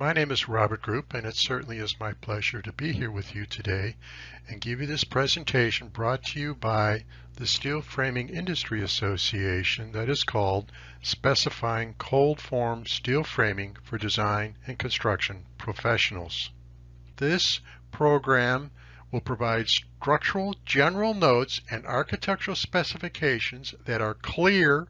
My name is Robert Group, and it certainly is my pleasure to be here with you today and give you this presentation brought to you by the Steel Framing Industry Association that is called Specifying Cold Form Steel Framing for Design and Construction Professionals. This program will provide structural general notes and architectural specifications that are clear,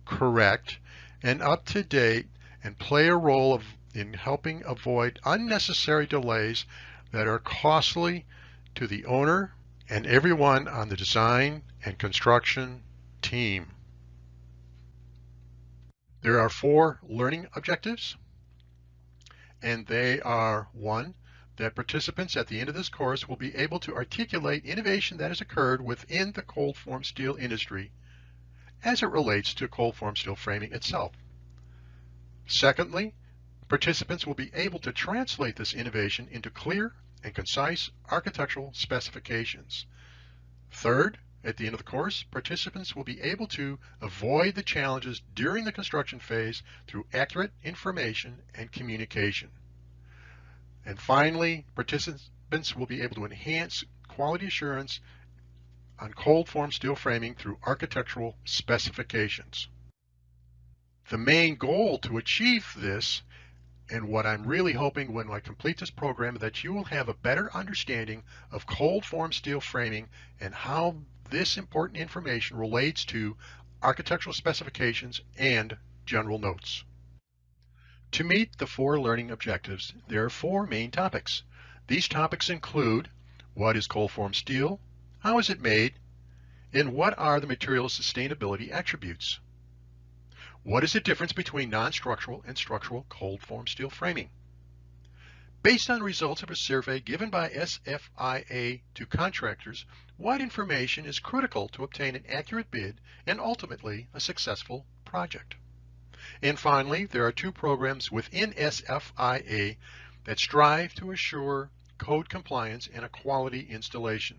correct, and up to date and play a role in helping avoid unnecessary delays that are costly to the owner and everyone on the design and construction team. There are 4 learning objectives, and they are: 1, that participants at the end of this course will be able to articulate innovation that has occurred within the cold form steel industry as it relates to cold form steel framing itself. Secondly, participants will be able to translate this innovation into clear and concise architectural specifications. Third, at the end of the course, participants will be able to avoid the challenges during the construction phase through accurate information and communication. And finally, participants will be able to enhance quality assurance on cold form steel framing through architectural specifications. The main goal to achieve this, and what I'm really hoping when I complete this program, that you will have a better understanding of cold form steel framing and how this important information relates to architectural specifications and general notes. To meet the 4 learning objectives, there are 4 main topics. These topics include: what is cold form steel, how is it made, and what are the material's sustainability attributes? What is the difference between non-structural and structural cold form steel framing? Based on results of a survey given by SFIA to contractors, what information is critical to obtain an accurate bid and ultimately a successful project? And finally, there are 2 programs within SFIA that strive to assure code compliance and a quality installation.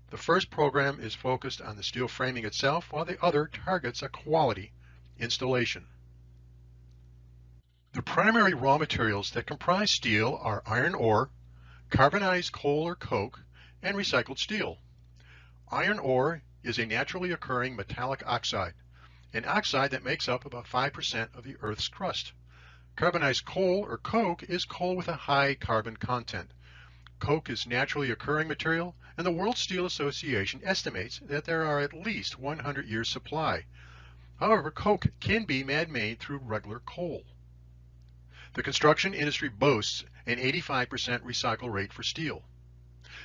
The first program is focused on the steel framing itself, while the other targets a quality installation. The primary raw materials that comprise steel are iron ore, carbonized coal or coke, and recycled steel. Iron ore is a naturally occurring metallic oxide, an oxide that makes up about 5% of the Earth's crust. Carbonized coal or coke is coal with a high carbon content. Coke is naturally occurring material, and the World Steel Association estimates that there are at least 100 years supply. However, coke can be man-made through regular coal. The construction industry boasts an 85% recycle rate for steel.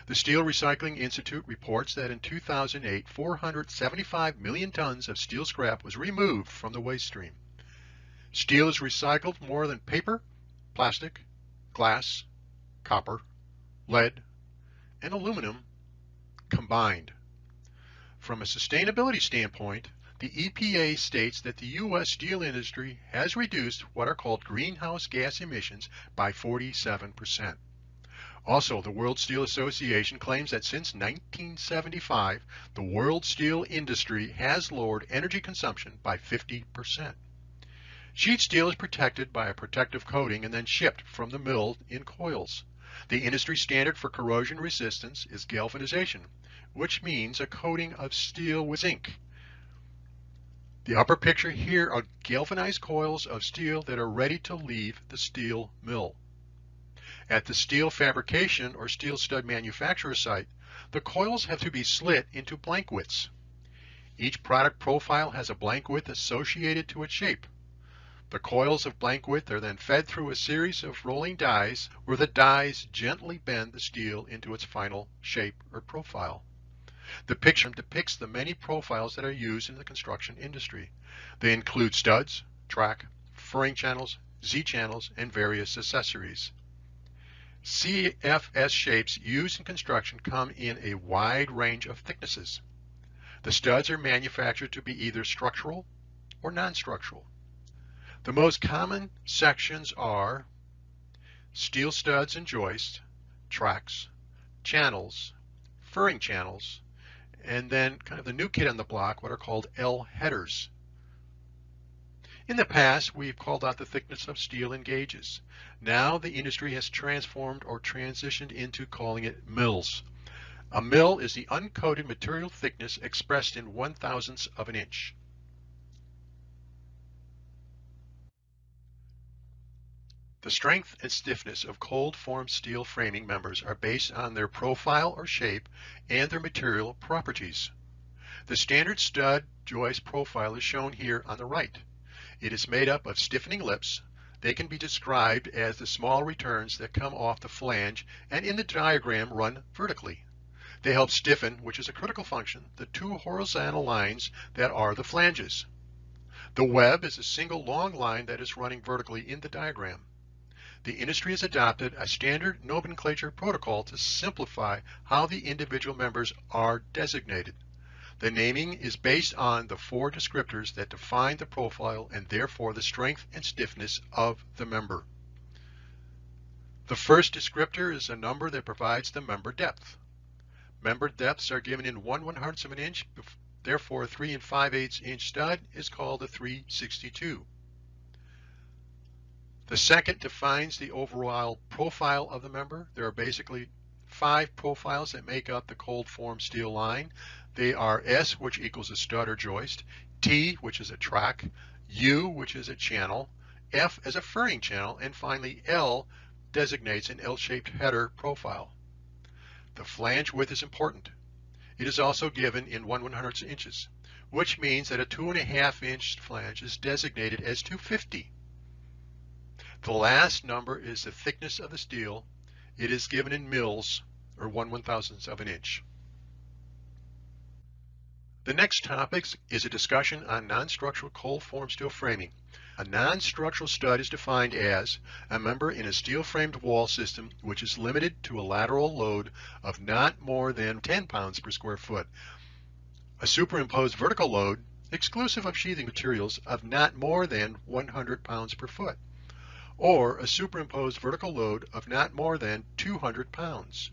The Steel Recycling Institute reports that in 2008, 475 million tons of steel scrap was removed from the waste stream. Steel is recycled more than paper, plastic, glass, copper, lead, and aluminum combined. From a sustainability standpoint, the EPA states that the U.S. steel industry has reduced what are called greenhouse gas emissions by 47%. Also, the World Steel Association claims that since 1975, the world steel industry has lowered energy consumption by 50%. Sheet steel is protected by a protective coating and then shipped from the mill in coils. The industry standard for corrosion resistance is galvanization, which means a coating of steel with zinc. The upper picture here are galvanized coils of steel that are ready to leave the steel mill. At the steel fabrication or steel stud manufacturer site, the coils have to be slit into blank widths. Each product profile has a blank width associated to its shape. The coils of blank width are then fed through a series of rolling dies where the dies gently bend the steel into its final shape or profile. The picture depicts the many profiles that are used in the construction industry. They include studs, track, furring channels, Z-channels, and various accessories. CFS shapes used in construction come in a wide range of thicknesses. The studs are manufactured to be either structural or non-structural. The most common sections are steel studs and joists, tracks, channels, furring channels, and then kind of the new kid on the block, what are called L headers. In the past, we've called out the thickness of steel in gauges. Now the industry has transformed or transitioned into calling it mils. A mil is the uncoated material thickness expressed in 1/1000ths of an inch. The strength and stiffness of cold-formed steel framing members are based on their profile or shape and their material properties. The standard stud joist profile is shown here on the right. It is made up of stiffening lips. They can be described as the small returns that come off the flange and in the diagram run vertically. They help stiffen, which is a critical function, the two horizontal lines that are the flanges. The web is a single long line that is running vertically in the diagram. The industry has adopted a standard nomenclature protocol to simplify how the individual members are designated. The naming is based on the four descriptors that define the profile and therefore the strength and stiffness of the member. The first descriptor is a number that provides the member depth. Member depths are given in 1/100ths of an inch, therefore a 3 5/8 inch stud is called a 362. The second defines the overall profile of the member. There are basically 5 profiles that make up the cold form steel line. They are S, which equals a stud or joist, T, which is a track, U, which is a channel, F as a furring channel, and finally L designates an L-shaped header profile. The flange width is important. It is also given in 1/100ths inches, which means that a 2.5 inch flange is designated as 250. The last number is the thickness of the steel. It is given in mils, or 1/1000ths of an inch. The next topic is a discussion on non-structural cold form steel framing. A non-structural stud is defined as a member in a steel-framed wall system which is limited to a lateral load of not more than 10 pounds per square foot, a superimposed vertical load, exclusive of sheathing materials, of not more than 100 pounds per foot, or a superimposed vertical load of not more than 200 pounds.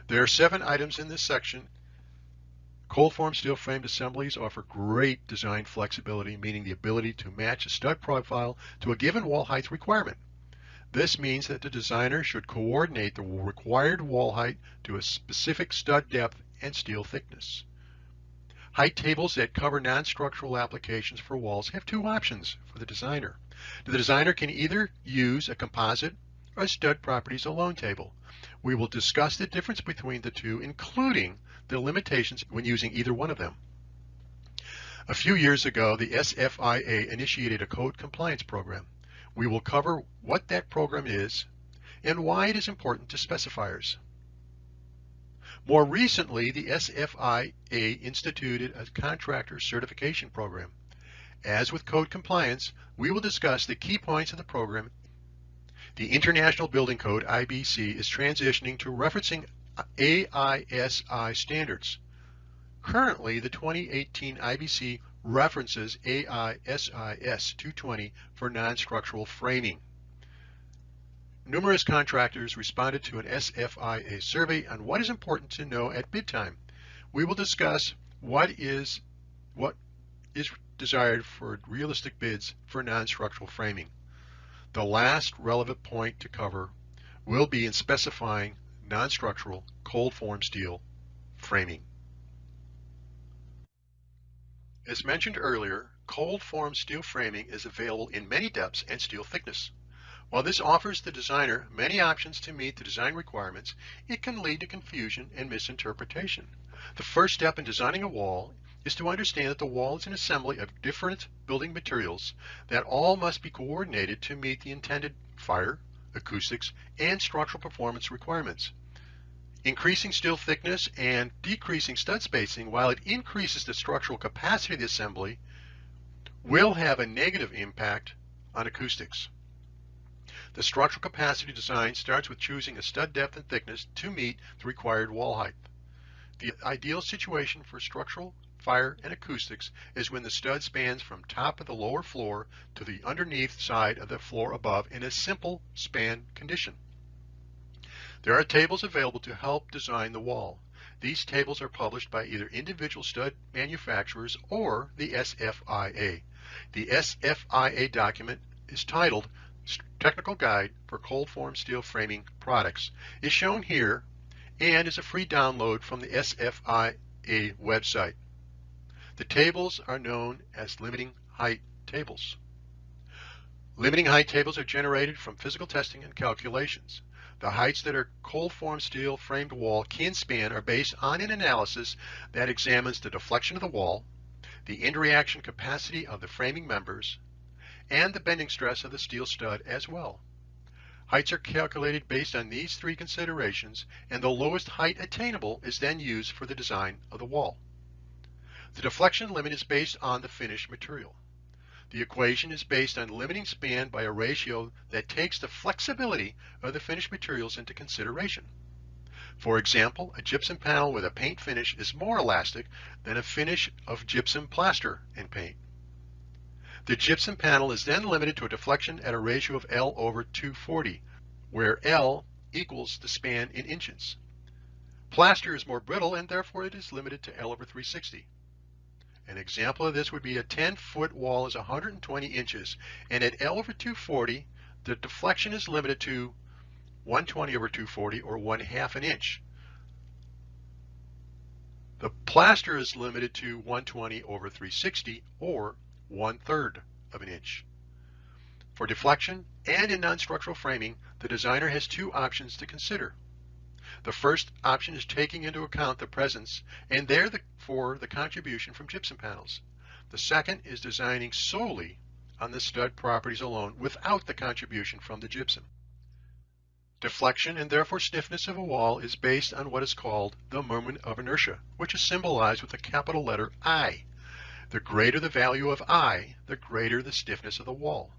There are 7 items in this section. Cold form steel framed assemblies offer great design flexibility, meaning the ability to match a stud profile to a given wall height requirement. This means that the designer should coordinate the required wall height to a specific stud depth and steel thickness. Height tables that cover non-structural applications for walls have 2 options for the designer. The designer can either use a composite or a stud properties alone table. We will discuss the difference between the two, including the limitations when using either one of them. A few years ago, the SFIA initiated a code compliance program. We will cover what that program is and why it is important to specifiers. More recently, the SFIA instituted a contractor certification program. As with code compliance, we will discuss the key points of the program. The International Building Code, IBC, is transitioning to referencing AISI standards. Currently, the 2018 IBC references AISI 220 for non-structural framing. Numerous contractors responded to an SFIA survey on what is important to know at bid time. We will discuss what is desired for realistic bids for non-structural framing. The last relevant point to cover will be in specifying non-structural cold form steel framing. As mentioned earlier, cold form steel framing is available in many depths and steel thickness. While this offers the designer many options to meet the design requirements, it can lead to confusion and misinterpretation. The first step in designing a wall is to understand that the wall is an assembly of different building materials that all must be coordinated to meet the intended fire, acoustics, and structural performance requirements. Increasing steel thickness and decreasing stud spacing, while it increases the structural capacity of the assembly, will have a negative impact on acoustics. The structural capacity design starts with choosing a stud depth and thickness to meet the required wall height. The ideal situation for structural, fire, and acoustics is when the stud spans from top of the lower floor to the underneath side of the floor above in a simple span condition. There are tables available to help design the wall. These tables are published by either individual stud manufacturers or the SFIA. The SFIA document is titled Technical Guide for Cold Form Steel Framing Products, is shown here and is a free download from the SFIA website. The tables are known as limiting height tables. Limiting height tables are generated from physical testing and calculations. The heights that a cold form steel framed wall can span are based on an analysis that examines the deflection of the wall, the interaction capacity of the framing members, and the bending stress of the steel stud as well. Heights are calculated based on these three considerations, and the lowest height attainable is then used for the design of the wall. The deflection limit is based on the finished material. The equation is based on limiting span by a ratio that takes the flexibility of the finished materials into consideration. For example, a gypsum panel with a paint finish is more elastic than a finish of gypsum plaster and paint. The gypsum panel is then limited to a deflection at a ratio of L over 240, where L equals the span in inches. Plaster is more brittle and therefore it is limited to L over 360. An example of this would be a 10-foot wall is 120 inches, and at L over 240, the deflection is limited to 120 over 240, or 1/2 an inch. The plaster is limited to 120 over 360, or 1/3 of an inch. For deflection and in non-structural framing, the designer has two options to consider. The first option is taking into account the presence and therefore the contribution from gypsum panels. The second is designing solely on the stud properties alone without the contribution from the gypsum. Deflection and therefore stiffness of a wall is based on what is called the moment of inertia, which is symbolized with the capital letter I. The greater the value of I, the greater the stiffness of the wall.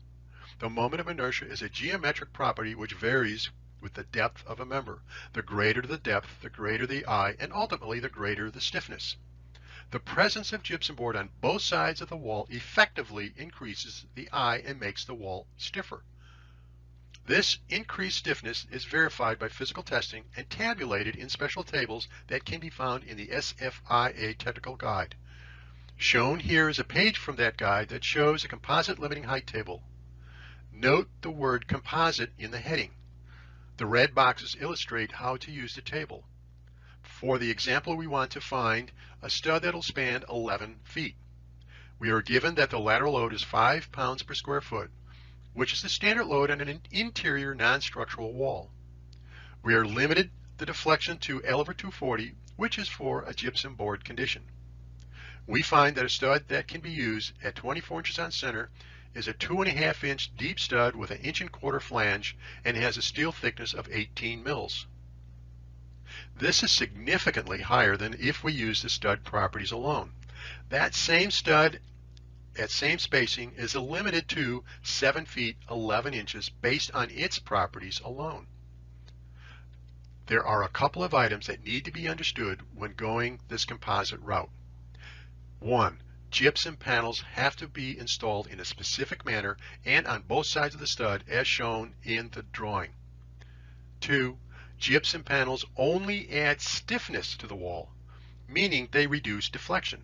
The moment of inertia is a geometric property which varies with the depth of a member. The greater the depth, the greater the I, and ultimately the greater the stiffness. The presence of gypsum board on both sides of the wall effectively increases the I and makes the wall stiffer. This increased stiffness is verified by physical testing and tabulated in special tables that can be found in the SFIA technical guide. Shown here is a page from that guide that shows a composite limiting height table. Note the word composite in the heading. The red boxes illustrate how to use the table. For the example, we want to find a stud that will span 11 feet. We are given that the lateral load is 5 pounds per square foot, which is the standard load on an interior non-structural wall. We are limited the deflection to L over 240, which is for a gypsum board condition. We find that a stud that can be used at 24 inches on center is a 2.5 inch deep stud with an 1.25 inch flange and has a steel thickness of 18 mils. This is significantly higher than if we use the stud properties alone. That same stud at same spacing is limited to 7 feet 11 inches based on its properties alone. There are a couple of items that need to be understood when going this composite route. 1. Gypsum panels have to be installed in a specific manner and on both sides of the stud as shown in the drawing. 2. Gypsum panels only add stiffness to the wall, meaning they reduce deflection.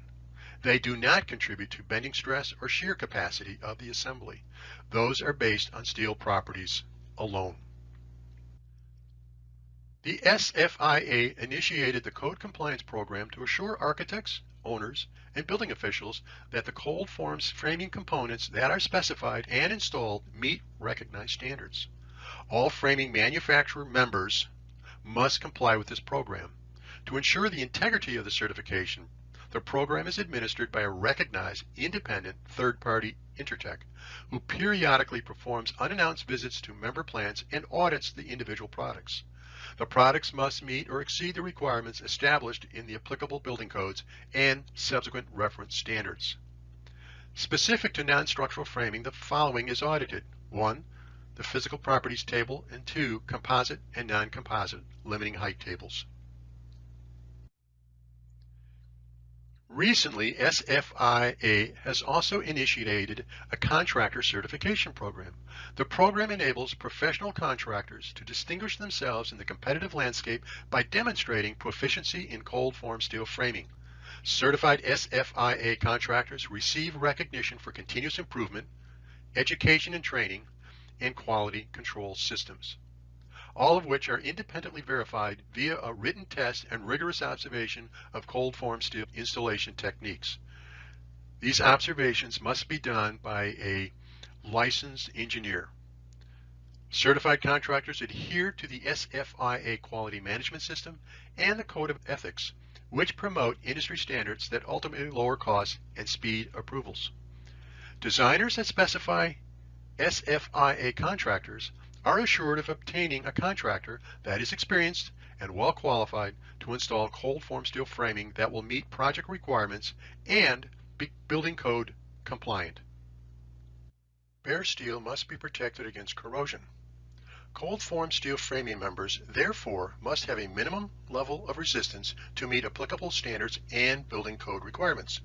They do not contribute to bending stress or shear capacity of the assembly. Those are based on steel properties alone. The SFIA initiated the Code Compliance Program to assure architects, owners, and building officials that the cold forms framing components that are specified and installed meet recognized standards. All framing manufacturer members must comply with this program. To ensure the integrity of the certification, the program is administered by a recognized independent third-party Intertech who periodically performs unannounced visits to member plants and audits the individual products. The products must meet or exceed the requirements established in the applicable building codes and subsequent reference standards. Specific to non-structural framing, the following is audited. 1. The physical properties table, and 2. Composite and non-composite limiting height tables. Recently, SFIA has also initiated a contractor certification program. The program enables professional contractors to distinguish themselves in the competitive landscape by demonstrating proficiency in cold form steel framing. Certified SFIA contractors receive recognition for continuous improvement, education and training, and quality control systems, all of which are independently verified via a written test and rigorous observation of cold form steel installation techniques. These observations must be done by a licensed engineer. Certified contractors adhere to the SFIA quality management system and the code of ethics, which promote industry standards that ultimately lower costs and speed approvals. Designers that specify SFIA contractors are assured of obtaining a contractor that is experienced and well qualified to install cold form steel framing that will meet project requirements and be building code compliant. Bare steel must be protected against corrosion. Cold form steel framing members therefore must have a minimum level of resistance to meet applicable standards and building code requirements.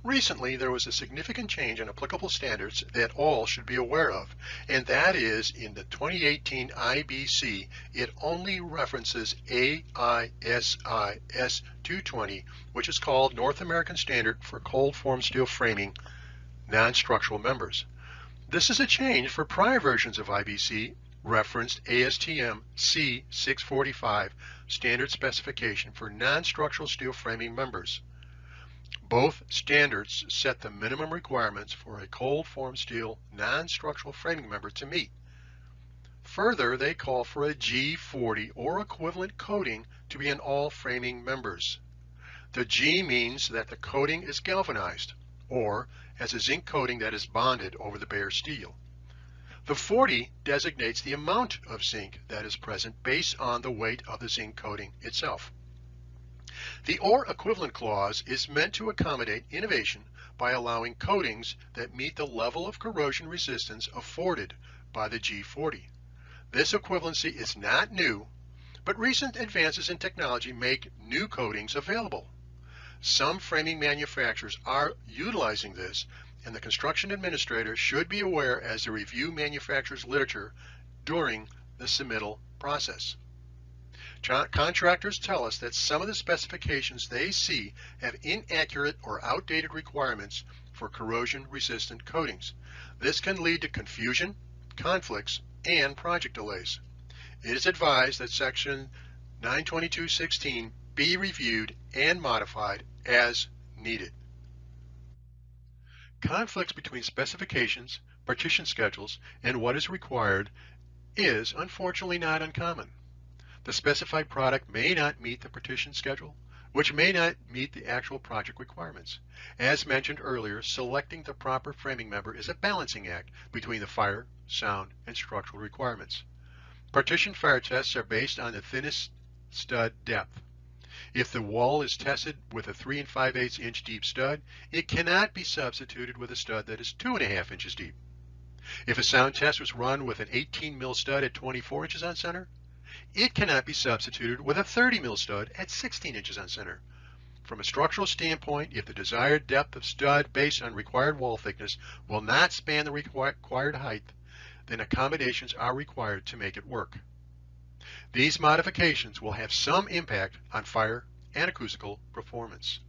Recently, there was a significant change in applicable standards that all should be aware of, and that is in the 2018 IBC, it only references AISIS 220, which is called North American Standard for Cold Form Steel Framing Non-Structural Members. This is a change for prior versions of IBC referenced ASTM C645 standard specification for non-structural steel framing members. Both standards set the minimum requirements for a cold form steel non-structural framing member to meet. Further, they call for a G40 or equivalent coating to be in all framing members. The G means that the coating is galvanized or has a zinc coating that is bonded over the bare steel. The 40 designates the amount of zinc that is present based on the weight of the zinc coating itself. The or equivalent clause is meant to accommodate innovation by allowing coatings that meet the level of corrosion resistance afforded by the G40. This equivalency is not new, but recent advances in technology make new coatings available. Some framing manufacturers are utilizing this, and the construction administrator should be aware as they review manufacturers' literature during the submittal process. Contractors tell us that some of the specifications they see have inaccurate or outdated requirements for corrosion-resistant coatings. This can lead to confusion, conflicts, and project delays. It is advised that Section 922.16 be reviewed and modified as needed. Conflicts between specifications, partition schedules, and what is required is unfortunately not uncommon. The specified product may not meet the partition schedule, which may not meet the actual project requirements. As mentioned earlier, selecting the proper framing member is a balancing act between the fire, sound, and structural requirements. Partition fire tests are based on the thinnest stud depth. If the wall is tested with a 3 5/8 inch deep stud, it cannot be substituted with a stud that is 2.5 inches deep. If a sound test was run with an 18 mil stud at 24 inches on center, it cannot be substituted with a 30 mil stud at 16 inches on center. From a structural standpoint, if the desired depth of stud based on required wall thickness will not span the required height, then accommodations are required to make it work. These modifications will have some impact on fire and acoustical performance.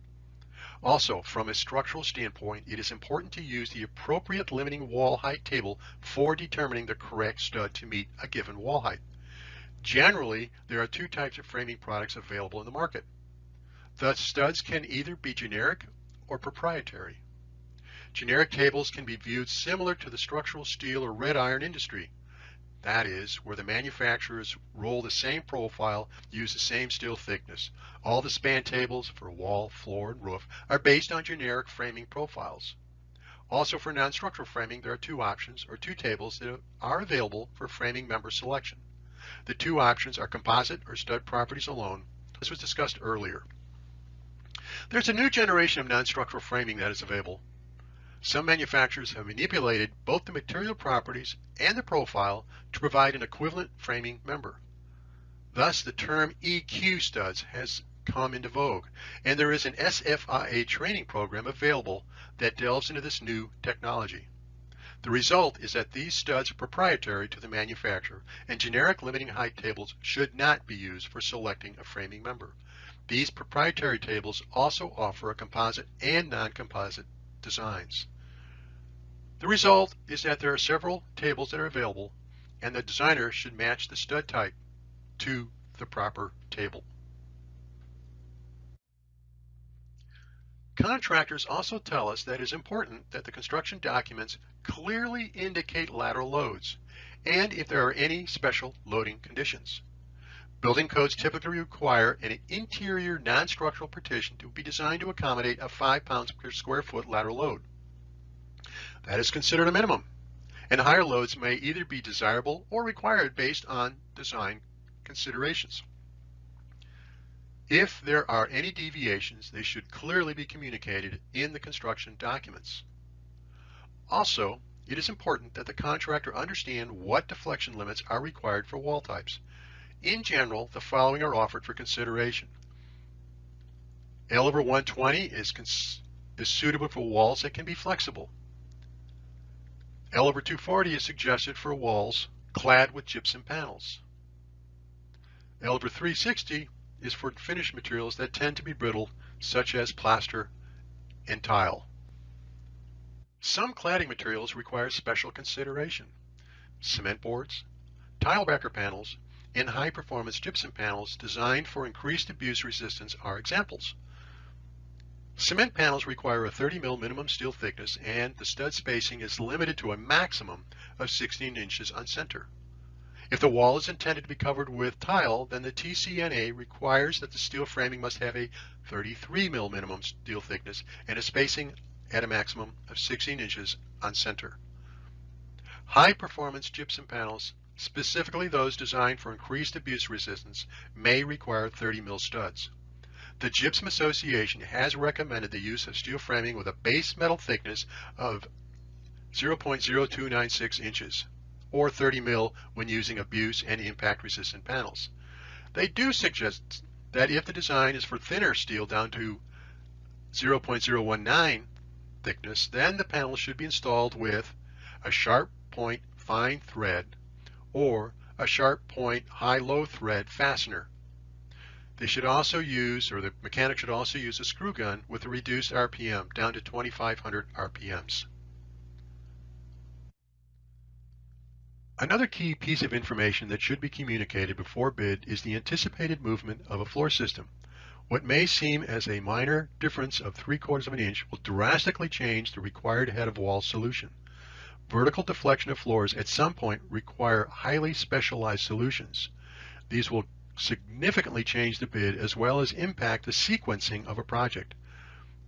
Also, from a structural standpoint, it is important to use the appropriate limiting wall height table for determining the correct stud to meet a given wall height. Generally, there are two types of framing products available in the market. The studs can either be generic or proprietary. Generic tables can be viewed similar to the structural steel or red iron industry. That is, where the manufacturers roll the same profile, use the same steel thickness. All the span tables for wall, floor, and roof are based on generic framing profiles. Also, for non-structural framing, there are two options or two tables that are available for framing member selection. The two options are composite or stud properties alone. This was discussed earlier. There's a new generation of non-structural framing that is available. Some manufacturers have manipulated both the material properties and the profile to provide an equivalent framing member. Thus, the term EQ studs has come into vogue, and there is an SFIA training program available that delves into this new technology. The result is that these studs are proprietary to the manufacturer, and generic limiting height tables should not be used for selecting a framing member. These proprietary tables also offer a composite and non-composite designs. The result is that there are several tables that are available, and the designer should match the stud type to the proper table. Contractors also tell us that it is important that the construction documents clearly indicate lateral loads and if there are any special loading conditions. Building codes typically require an interior non-structural partition to be designed to accommodate a 5 pounds per square foot lateral load. That is considered a minimum, and higher loads may either be desirable or required based on design considerations. If there are any deviations, they should clearly be communicated in the construction documents. Also, it is important that the contractor understand what deflection limits are required for wall types. In general, the following are offered for consideration. L over 120 is suitable for walls that can be flexible. L over 240 is suggested for walls clad with gypsum panels. L over 360 is for finished materials that tend to be brittle, such as plaster and tile. Some cladding materials require special consideration. Cement boards, tile backer panels, and high-performance gypsum panels designed for increased abuse resistance are examples. Cement panels require a 30 mm minimum steel thickness, and the stud spacing is limited to a maximum of 16 inches on center. If the wall is intended to be covered with tile, then the TCNA requires that the steel framing must have a 33 mm minimum steel thickness and a spacing at a maximum of 16 inches on center. High-performance gypsum panels, specifically those designed for increased abuse resistance, may require 30 mm studs. The Gypsum Association has recommended the use of steel framing with a base metal thickness of 0.0296 inches. Or 30 mm when using abuse and impact resistant panels. They do suggest that if the design is for thinner steel down to 0.019 thickness, then the panel should be installed with a sharp point fine thread or a sharp point high-low thread fastener. They should also use, or the mechanic should also use, a screw gun with a reduced RPM down to 2,500 RPMs. Another key piece of information that should be communicated before bid is the anticipated movement of a floor system. What may seem as a minor difference of 3/4 of an inch will drastically change the required head of wall solution. Vertical deflection of floors at some point require highly specialized solutions. These will significantly change the bid as well as impact the sequencing of a project.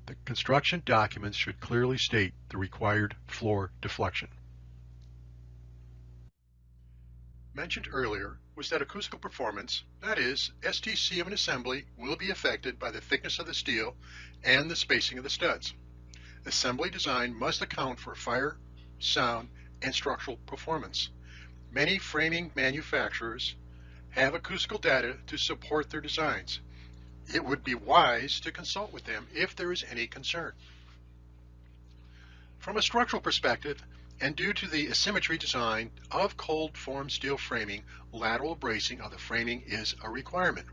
The construction documents should clearly state the required floor deflection. Mentioned earlier was that acoustical performance, that is, STC of an assembly, will be affected by the thickness of the steel and the spacing of the studs. Assembly design must account for fire, sound, and structural performance. Many framing manufacturers have acoustical data to support their designs. It would be wise to consult with them if there is any concern. From a structural perspective, and due to the asymmetry design of cold form steel framing, lateral bracing of the framing is a requirement.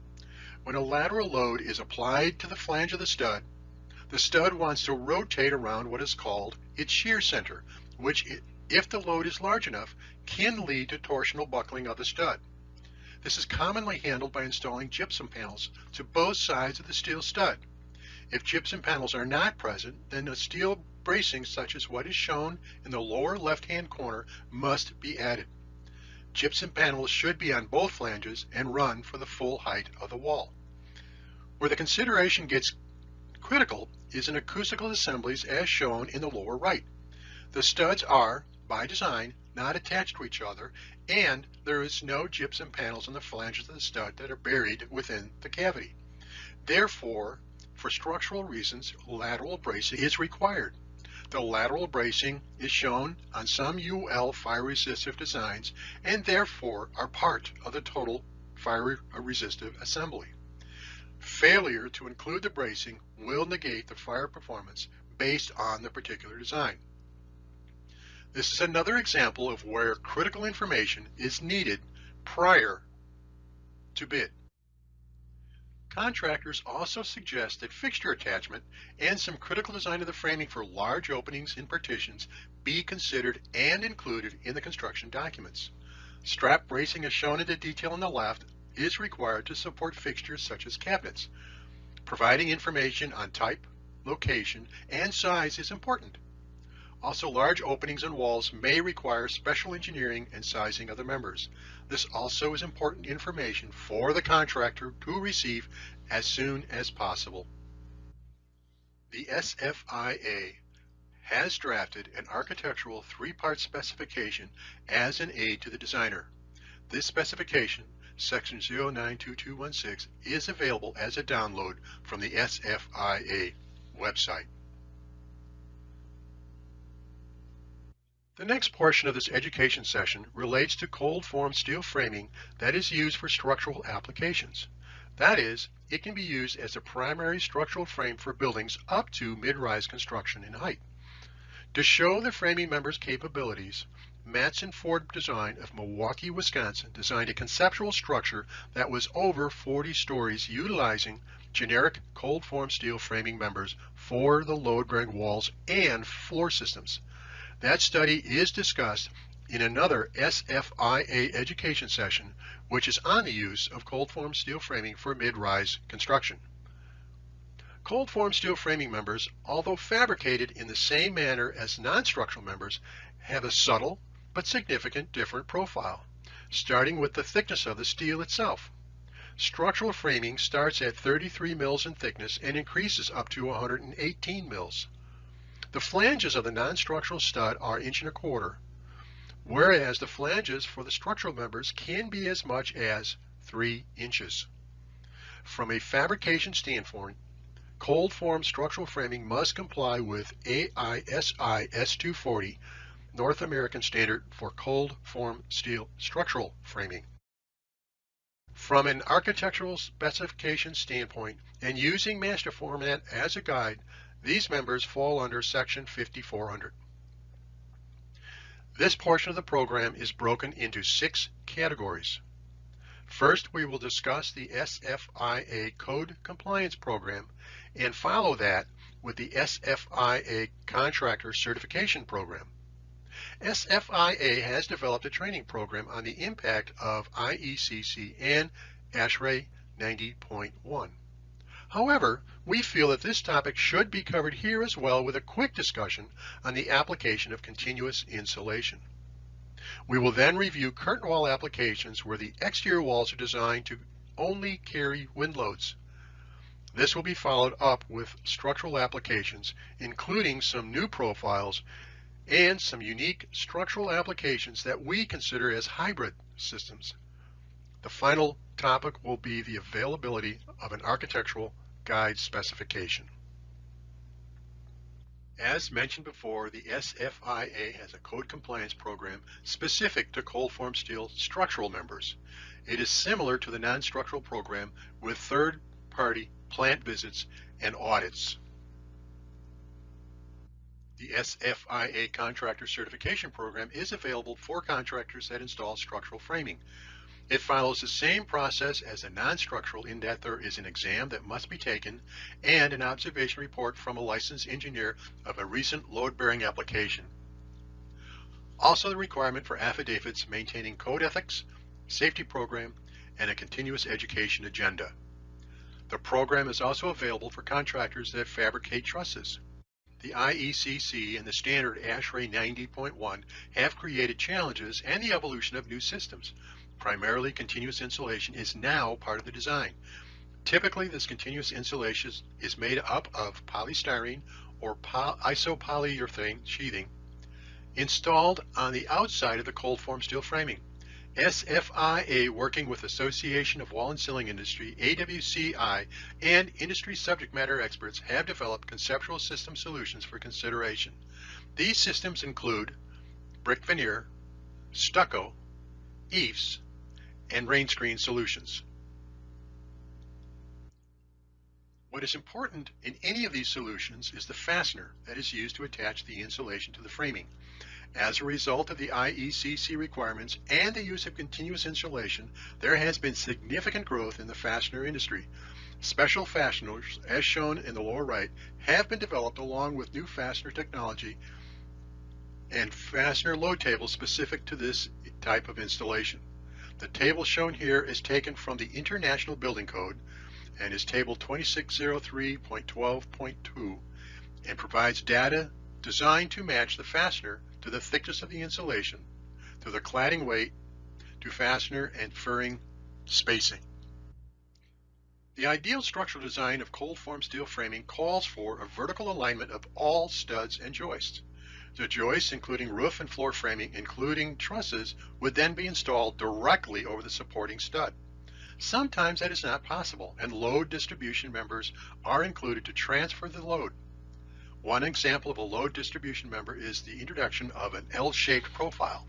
When a lateral load is applied to the flange of the stud wants to rotate around what is called its shear center, which, if the load is large enough, can lead to torsional buckling of the stud. This is commonly handled by installing gypsum panels to both sides of the steel stud. If gypsum panels are not present, then a steel bracing such as what is shown in the lower left-hand corner must be added. Gypsum panels should be on both flanges and run for the full height of the wall. Where the consideration gets critical is in acoustical assemblies as shown in the lower right. The studs are, by design, not attached to each other, and there is no gypsum panels on the flanges of the stud that are buried within the cavity. Therefore, for structural reasons, lateral bracing is required. The lateral bracing is shown on some UL fire-resistive designs and therefore are part of the total fire-resistive assembly. Failure to include the bracing will negate the fire performance based on the particular design. This is another example of where critical information is needed prior to bid. Contractors also suggest that fixture attachment and some critical design of the framing for large openings in partitions be considered and included in the construction documents. Strap bracing as shown in the detail on the left is required to support fixtures such as cabinets. Providing information on type, location, and size is important. Also, large openings in walls may require special engineering and sizing of the members. This also is important information for the contractor to receive as soon as possible. The SFIA has drafted an architectural three-part specification as an aid to the designer. This specification, section 092216, is available as a download from the SFIA website. The next portion of this education session relates to cold form steel framing that is used for structural applications. That is, it can be used as a primary structural frame for buildings up to mid-rise construction in height. To show the framing members' capabilities, Matson Ford Design of Milwaukee, Wisconsin designed a conceptual structure that was over 40 stories utilizing generic cold form steel framing members for the load-bearing walls and floor systems. That study is discussed in another SFIA education session, which is on the use of cold form steel framing for mid-rise construction. Cold form steel framing members, although fabricated in the same manner as non-structural members, have a subtle but significant different profile, starting with the thickness of the steel itself. Structural framing starts at 33 mils in thickness and increases up to 118 mils. The flanges of the non-structural stud are 1.25 inches, whereas the flanges for the structural members can be as much as 3 inches. From a fabrication standpoint, cold form structural framing must comply with AISI S240, North American Standard for Cold Form Steel Structural Framing. From an architectural specification standpoint and using master format as a guide, these members fall under section 5400. This portion of the program is broken into 6 categories. First, we will discuss the SFIA Code Compliance Program and follow that with the SFIA Contractor Certification Program. SFIA has developed a training program on the impact of IECC and ASHRAE 90.1. However, we feel that this topic should be covered here as well with a quick discussion on the application of continuous insulation. We will then review curtain wall applications where the exterior walls are designed to only carry wind loads. This will be followed up with structural applications, including some new profiles and some unique structural applications that we consider as hybrid systems. The final topic will be the availability of an architectural guide specification. As mentioned before, the SFIA has a code compliance program specific to cold form steel structural members. It is similar to the non-structural program with third-party plant visits and audits. The SFIA Contractor Certification Program is available for contractors that install structural framing. It follows the same process as a non-structural in that there is an exam that must be taken and an observation report from a licensed engineer of a recent load-bearing application. Also the requirement for affidavits maintaining code ethics, safety program, and a continuous education agenda. The program is also available for contractors that fabricate trusses. The IECC and the standard ASHRAE 90.1 have created challenges and the evolution of new systems. Primarily, continuous insulation is now part of the design. Typically, this continuous insulation is made up of polystyrene or isopolyurethane sheathing installed on the outside of the cold form steel framing. SFIA, working with Association of Wall and Ceiling Industry, AWCI, and industry subject matter experts have developed conceptual system solutions for consideration. These systems include brick veneer, stucco, eaves, and rain screen solutions. What is important in any of these solutions is the fastener that is used to attach the insulation to the framing. As a result of the IECC requirements and the use of continuous insulation, there has been significant growth in the fastener industry. Special fasteners, as shown in the lower right, have been developed along with new fastener technology and fastener load tables specific to this type of installation. The table shown here is taken from the International Building Code and is table 2603.12.2 and provides data designed to match the fastener to the thickness of the insulation, to the cladding weight, to fastener and furring spacing. The ideal structural design of cold form steel framing calls for a vertical alignment of all studs and joists. The joists, including roof and floor framing, including trusses, would then be installed directly over the supporting stud. Sometimes that is not possible, and load distribution members are included to transfer the load. One example of a load distribution member is the introduction of an L-shaped profile.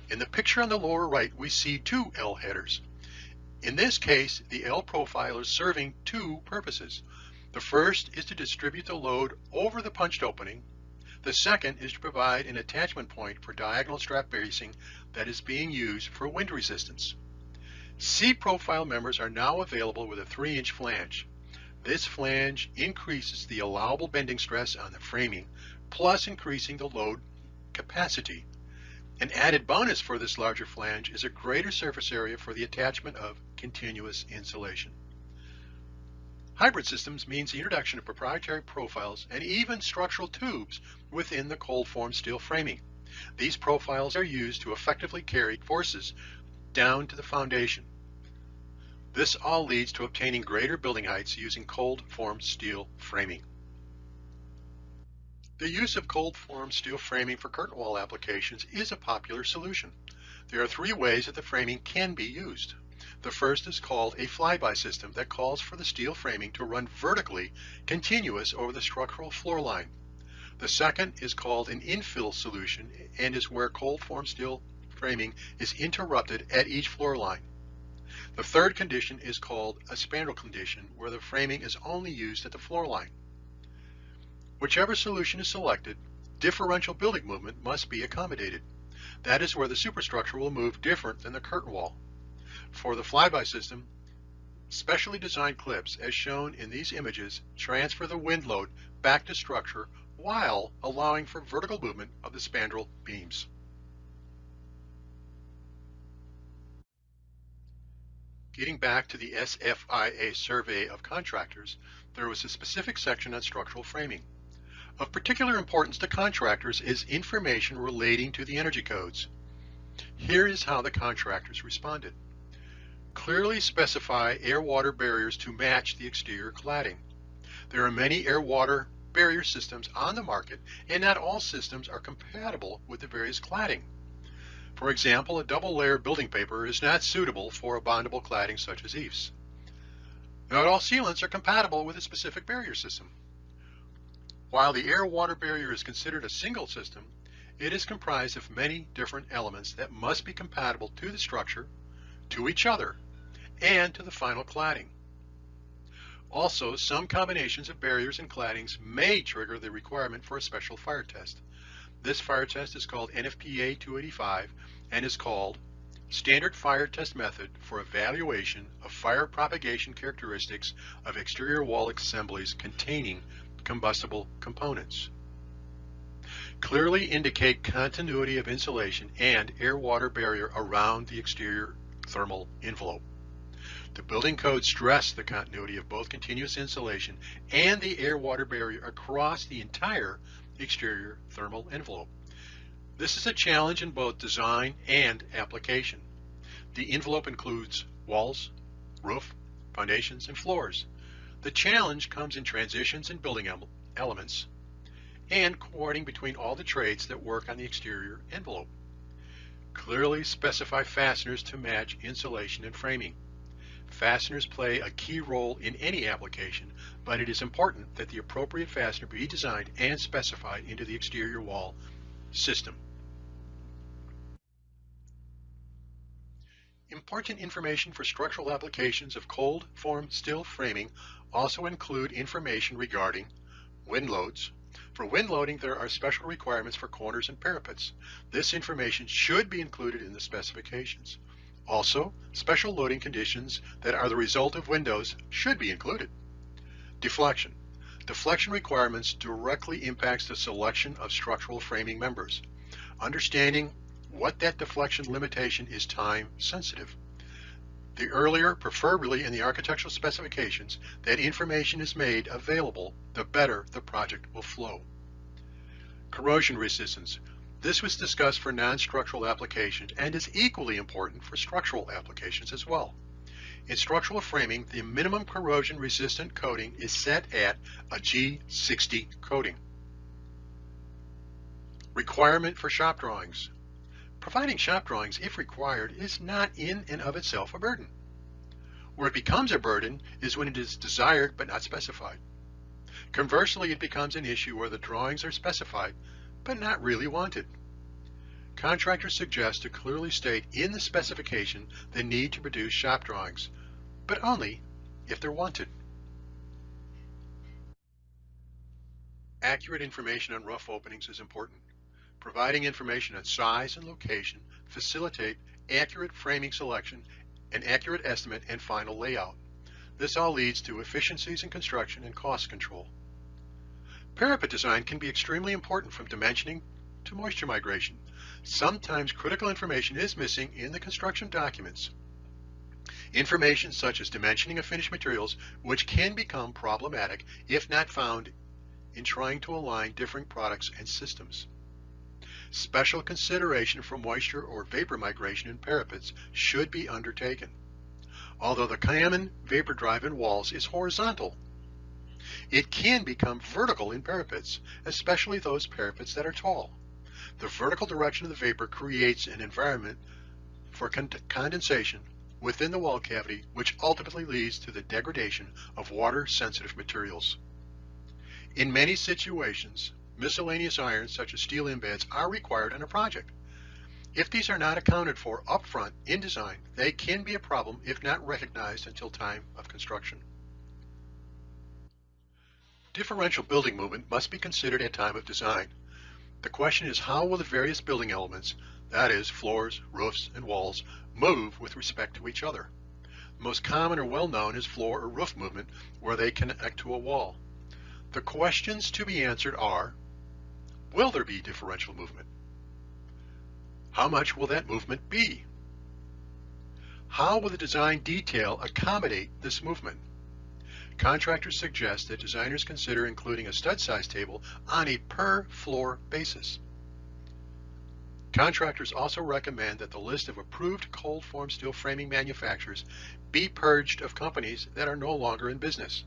In the picture on the lower right, we see two L headers. In this case, the L profile is serving two purposes. The first is to distribute the load over the punched opening. The second is to provide an attachment point for diagonal strap bracing that is being used for wind resistance. C-profile members are now available with a 3-inch flange. This flange increases the allowable bending stress on the framing, plus increasing the load capacity. An added bonus for this larger flange is a greater surface area for the attachment of continuous insulation. Hybrid systems means the introduction of proprietary profiles and even structural tubes within the cold form steel framing. These profiles are used to effectively carry forces down to the foundation. This all leads to obtaining greater building heights using cold form steel framing. The use of cold form steel framing for curtain wall applications is a popular solution. There are 3 ways that the framing can be used. The first is called a flyby system that calls for the steel framing to run vertically continuous over the structural floor line. The second is called an infill solution and is where cold form steel framing is interrupted at each floor line. The third condition is called a spandrel condition, where the framing is only used at the floor line. Whichever solution is selected, differential building movement must be accommodated. That is where the superstructure will move different than the curtain wall. For the flyby system, specially designed clips, as shown in these images, transfer the wind load back to structure while allowing for vertical movement of the spandrel beams. Getting back to the SFIA survey of contractors, there was a specific section on structural framing. Of particular importance to contractors is information relating to the energy codes. Here is how the contractors responded. Clearly specify air-water barriers to match the exterior cladding. There are many air-water barrier systems on the market, and not all systems are compatible with the various cladding. For example, a double-layer building paper is not suitable for a bondable cladding such as eaves. Not all sealants are compatible with a specific barrier system. While the air-water barrier is considered a single system, it is comprised of many different elements that must be compatible to the structure, to each other, and to the final cladding. Also, some combinations of barriers and claddings may trigger the requirement for a special fire test. This fire test is called NFPA 285 and is called Standard Fire Test Method for Evaluation of Fire Propagation Characteristics of Exterior Wall Assemblies Containing Combustible Components. Clearly indicate continuity of insulation and air-water barrier around the exterior thermal envelope. The building codes stress the continuity of both continuous insulation and the air-water barrier across the entire exterior thermal envelope. This is a challenge in both design and application. The envelope includes walls, roof, foundations, and floors. The challenge comes in transitions and building elements and coordinating between all the trades that work on the exterior envelope. Clearly specify fasteners to match insulation and framing. Fasteners play a key role in any application, but it is important that the appropriate fastener be designed and specified into the exterior wall system. Important information for structural applications of cold form steel framing also include information regarding wind loads. For wind loading, there are special requirements for corners and parapets. This information should be included in the specifications. Also, special loading conditions that are the result of windows should be included. Deflection. Deflection requirements directly impacts the selection of structural framing members. Understanding what that deflection limitation is time sensitive. The earlier, preferably in the architectural specifications, that information is made available, the better the project will flow. Corrosion resistance. This was discussed for non-structural applications and is equally important for structural applications as well. In structural framing, the minimum corrosion resistant coating is set at a G60 coating. Requirement for shop drawings. Providing shop drawings, if required, is not in and of itself a burden. Where it becomes a burden is when it is desired but not specified. Conversely, it becomes an issue where the drawings are specified but not really wanted. Contractors suggest to clearly state in the specification the need to produce shop drawings, but only if they're wanted. Accurate information on rough openings is important. Providing information on size and location facilitate accurate framing selection, an accurate estimate, and final layout. This all leads to efficiencies in construction and cost control. Parapet design can be extremely important from dimensioning to moisture migration. Sometimes critical information is missing in the construction documents. Information such as dimensioning of finished materials, which can become problematic if not found in trying to align different products and systems. Special consideration for moisture or vapor migration in parapets should be undertaken. Although the common vapor drive in walls is horizontal, it can become vertical in parapets, especially those parapets that are tall. The vertical direction of the vapor creates an environment for condensation within the wall cavity, which ultimately leads to the degradation of water-sensitive materials. In many situations, miscellaneous irons such as steel embeds are required on a project. If these are not accounted for upfront in design, they can be a problem if not recognized until time of construction. Differential building movement must be considered at time of design. The question is, how will the various building elements, that is, floors, roofs, and walls, move with respect to each other? The most common or well-known is floor or roof movement, where they connect to a wall. The questions to be answered are, will there be differential movement? How much will that movement be? How will the design detail accommodate this movement? Contractors suggest that designers consider including a stud size table on a per floor basis. Contractors also recommend that the list of approved cold form steel framing manufacturers be purged of companies that are no longer in business.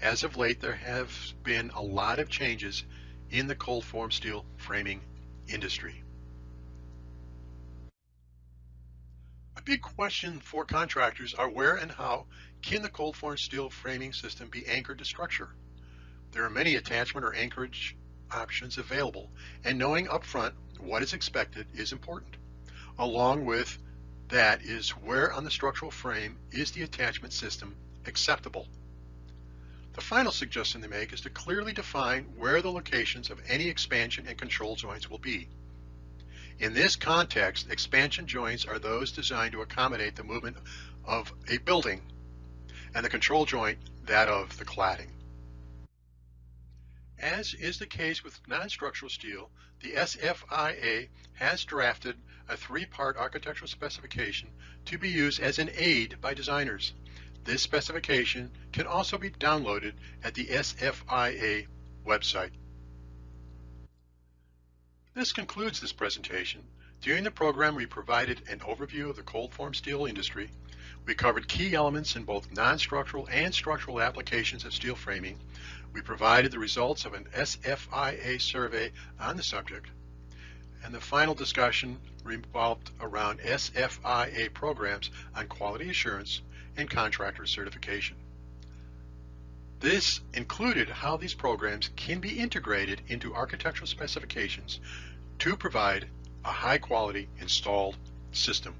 As of late, there have been a lot of changes in the cold form steel framing industry. A big question for contractors are where and how can the cold form steel framing system be anchored to structure? There are many attachment or anchorage options available, and knowing upfront what is expected is important. Along with that is where on the structural frame is the attachment system acceptable. The final suggestion they make is to clearly define where the locations of any expansion and control joints will be. In this context, expansion joints are those designed to accommodate the movement of a building, and the control joint that of the cladding. As is the case with non-structural steel, the SFIA has drafted a three-part architectural specification to be used as an aid by designers. This specification can also be downloaded at the SFIA website. This concludes this presentation. During the program, we provided an overview of the cold form steel industry. We covered key elements in both non-structural and structural applications of steel framing. We provided the results of an SFIA survey on the subject. And the final discussion revolved around SFIA programs on quality assurance and contractor certification. This included how these programs can be integrated into architectural specifications to provide a high-quality installed system.